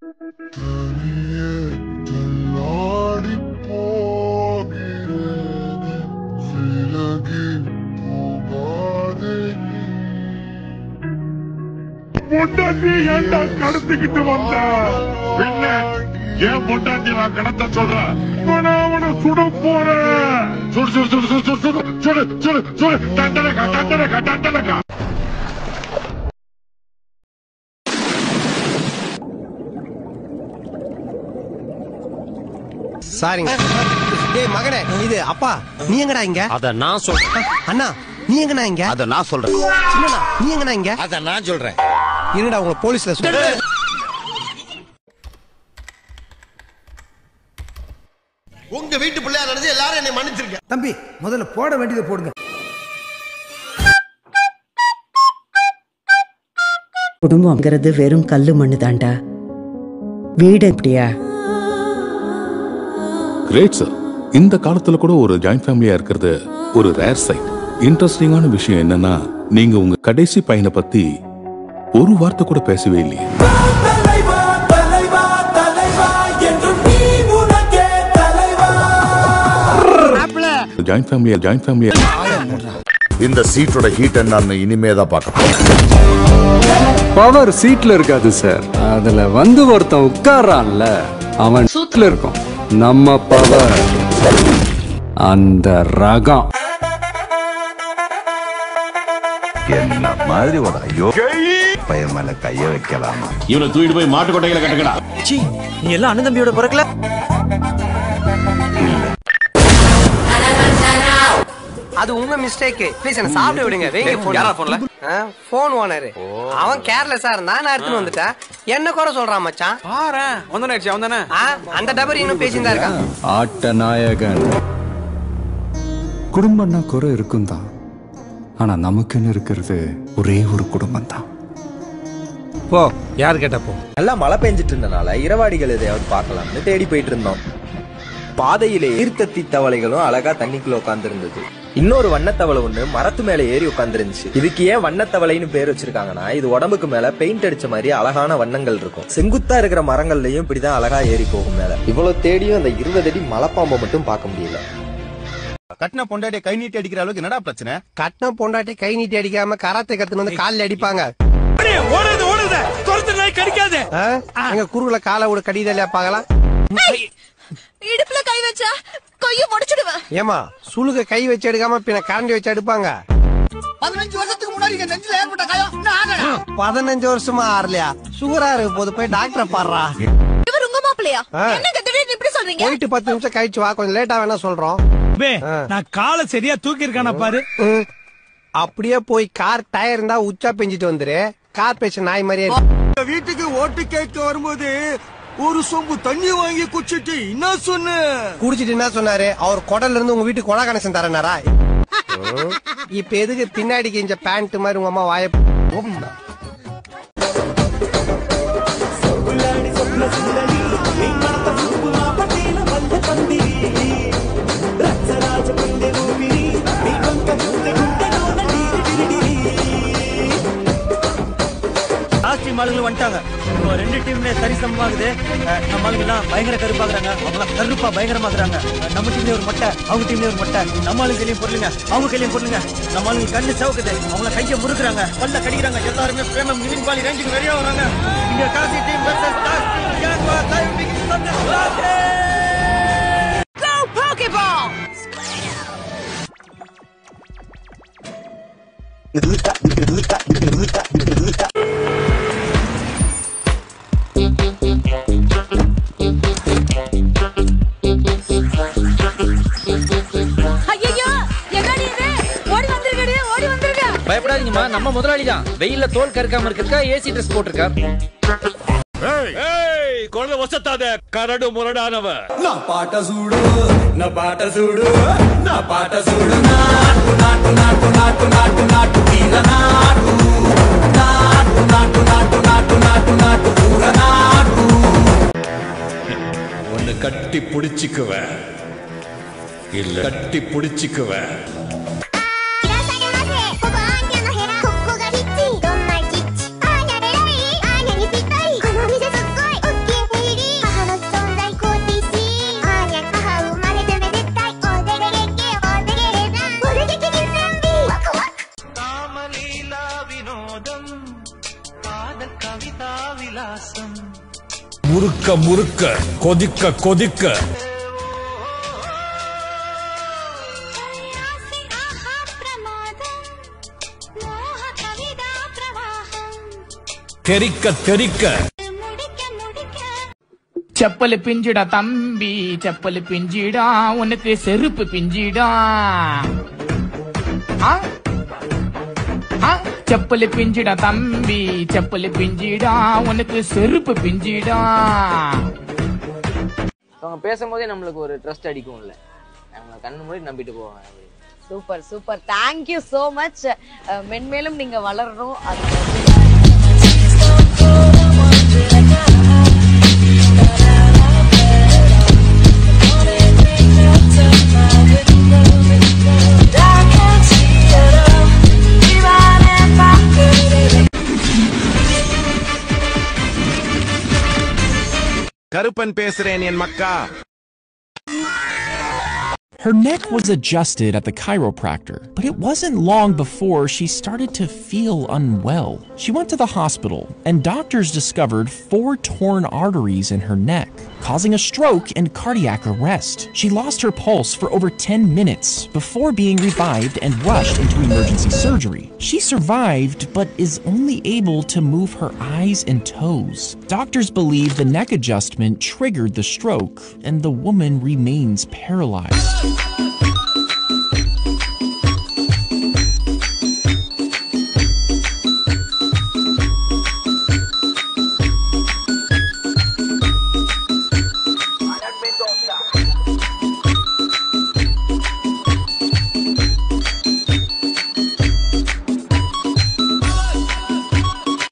பொண்டாட்டி ஏண்டா கடத்திக்கிட்டு வந்த? பின்ன ஏன் பொண்டாட்டி நான் கடத்த சொல்றேன்? அவனை சுட போறேன். சுடு சுடு சுடு சுடு சுடு சுடு சுடு சுடு தண்டனக்கா தண்டனக்கா தண்டனக்கா. சாரிங்க. டேய் மகனே, இது அப்பா நீ எங்கடா இங்க? அத நான் சொல்றேன். அண்ணா நீ எங்கடா இங்க? அத நான் சொல்றேன். சின்னண்ணா நீ எங்கடா இங்க? அத நான் சொல்றேன். இருடா உங்களை போலீஸ்ல சொல்றேன். உங்க வீட்டு பிள்ளையா நடந்து எல்லாரும் என்னை மன்னிச்சிருங்க. தம்பி முதல்ல போட வேண்டியதை போடுங்க. குடும்பம்ங்கிறது வெறும் கல்லு மண்ணு தாண்டா. வீடு எப்படியா? Great sir. இந்த காலத்துல கூட ஒரு ஜாயிண்ட் ஃபேமிலியா இருக்கிறது ஒரு ரேர் சைட். இன்ட்ரெஸ்டிங்கான விஷயம் என்னன்னா, நீங்க உங்க கடைசி பையனை பத்தி ஒரு வார்த்தை கூட பேசவே இல்லையே. ஜாயிண்ட் ஃபேமிலியா இந்த சீட்டோட ஹீட் என்னன்னு இனிமே தான் பார்க்க. பவர் சீட்ல இருக்காது சார், அதுல வந்து ஒருத்தன் உட்கார்றான்ல அவன் சூட்ல இருக்கும். நம்ம பவர் அந்த ரகம். என்ன மாதிரி ஒரு ஐயோ பையன் மேல கைய வைக்கலாமா? இவனை தூக்கிட்டு போய் மாட்டு கொட்டையில கட்டுக்கடா. நீ எல்லாம் அண்ணன் தம்பியோட பிறக்கல. அது உங்க மிஸ்டேக். ப்ளீஸ் என்ன சாப்பிட விடுங்க. வெயிங்க போன். யாரா போன்ல? Phone owner. அவன் கேர்லெஸ்ஸா இருந்தா நான் எடுத்துட்டு வந்துட்டேன். என்ன குறை சொல்றான் மச்சான்? பாரு வந்தனேச்சி வந்தனே. அந்த டபர் இன்னும் பேசிட்டு இருக்கான். ஆட்ட நாயகன். குடும்பம்னா குறை இருக்கும் தான், ஆனா நமக்குன்னு இருக்கிறது ஒரே ஒரு குடும்பம் தான். போ யார் கேட்டா போ. நல்லா மழை பெஞ்சிட்டு இருந்தனால இரவாடிகள் எதையாவது பார்க்கலாம்னு தேடி போயிட்டு இருந்தோம். பாதையிலே ஈர்த்தத்தி தவளைகளும் அழகா தண்ணிக்குள்ள உட்கார்ந்து இருந்தது. இன்னொரு வண்ணத்தவளை ஒண்ணு மரத்து மேல ஏறி உட்கார்ந்து இருந்துச்சு. இதுக்கு ஏன் வண்ணத்தவளைன்னு பேர் வச்சிருக்காங்கன்னா, இது உடம்புக்கு மேல பெயிண்ட் அடிச்ச மாதிரி அழகான வண்ணங்கள் இருக்கும். செங்குத்தா இருக்கிற மரங்கள்லயும் இப்படிதான் அழகா ஏறி போகும் மேல. இவ்வளவு தேடியும் அந்த 20 அடி மலைப்பாம்பை மட்டும் பார்க்க முடியல. கட்டின பொண்டாட்டியை கை நீட்டி அடிக்கிற அளவுக்கு என்னடா பிரச்சனை? கட்டின பொண்டாட்டி கை நீட்டி அடிக்காம கராத்தே கத்துன்னு வந்து காலில் அடிப்பாங்க. எங்க குறுகுல காலை விட கடிதலையா பாக்கலாம். இடுப்புல கை வச்சா கைய உடைச்சிடுவேன். ஏமா சுளுக கை வச்சு எடுக்காம பின்ன கரண்டி வச்சு எடுப்பாங்க. 15 வருஷத்துக்கு முன்னாடி நெஞ்சில ஏற்பட்ட காயம் 15 வருஷமா ஆறலையா? சுகரா இருக்கு போது போய் டாக்டரை பாடுறா. இவர் உங்க மாப்பிளையா? என்னங்க திடீர்னு இப்படி சொல்றீங்க? போயிட்டு 10 நிமிஷம் கழிச்சு வா, கொஞ்சம் லேட்டா வேணா சொல்றோம். நான் காலை சரியா தூக்கி இருக்கான பாரு. அப்படியே போய் கார் டயர் இருந்தா உச்சா பெஞ்சிட்டு வந்துரு. கார்பரேஷன் நாய் மாதிரியே. வீட்டுக்கு ஓட்டு கேட்க வரும்போது ஒரு சொம்பு தண்ணி வாங்கி குடிச்சிட்டு என்ன சொன்ன? குடிச்சிட்டு என்ன சொன்னாரு? அவர் குடல்ல இருந்து உங்க வீட்டுக்கு கொடா கனெக்ஷன் தரனாரா? இப்ப எதுக்கு பின்னாடி கிஞ்ச பேண்ட் மாதிரி உங்க அம்மா வாய ஆளுங்களும் வந்துட்டாங்க. ரெண்டு டீம்ல சரிசமமாகுது. நம்ம ஆளுங்கெல்லாம் பயங்கர கருப்பாக்குறாங்க. அவங்க கருப்பா பயங்கரமாக்குறாங்க. நம்ம டீம்ல ஒரு மட்டை, அவங்க டீம்ல ஒரு மட்டை. நம்ம ஆளுங்க கையிலையும் பொருளுங்க, அவங்க கையிலையும் பொருளுங்க. நம்ம ஆளுங்க கண்ணு சவுக்குது, அவங்கள கையை முறுக்குறாங்க, பல்ல கடிக்கிறாங்க. எல்லாருமே பிரேமம் நிவின் பாலி ரேஞ்சுக்கு வெளியே வராங்க. இங்க Kasi team versus Das team gang war time begins Go Pokeball! பயப்படாதீங்கம்மா, நம்ம முதலாளி தான். வெயில்ல தோல் கருக்காம இருக்கா ஏசி ட்ரெஸ் போட்டிருக்கார். குழந்தை வசத்தாத கரடு முரடானவ. நான் பாட்ட சூடு, நான் பாட்ட சூடு, நான் பாட்ட சூடு. நாட்டு நாட்டு நாட்டு நாட்டு நாட்டு நாட்டு வீர நாட்டு நாட்டு நாட்டு நாட்டு நாட்டு நாட்டு நாட்டு பூர நாட்டு. ஒன்னு கட்டி புடிச்சுக்குவேன், இல்ல கட்டி புடிச்சுக்குவேன். முறுக்க முறுக்க கொதிக்க கொதிக்க தெரிக்க தெரிக்க செப்பல் பிஞ்சிடா தம்பி, செப்பல் பிஞ்சிடா, உனக்கு செருப்பு பிஞ்சிடா. செப்பல் பிஞ்சிடா தம்பி, செப்பல் பிஞ்சிடா, உனக்கு செருப்பு பிஞ்சிடா. அவங்க பேசும்போதே நம்மளுக்கு ஒரு ட்ரஸ்ட் அடிக்கும்ல, அவங்க கண்ணு மூடி நம்பிட்டு போவாங்க. Super super, thank you so much. மென்மேலும் நீங்க வளரணும். கருப்பன் பேசுறேன் என் மக்கா. Her neck was adjusted at the chiropractor, but it wasn't long before she started to feel unwell. She went to the hospital, and doctors discovered 4 torn arteries in her neck, causing a stroke and cardiac arrest. She lost her pulse for over 10 minutes before being revived and rushed into emergency surgery. She survived, but is only able to move her eyes and toes. Doctors believe the neck adjustment triggered the stroke, and the woman remains paralyzed.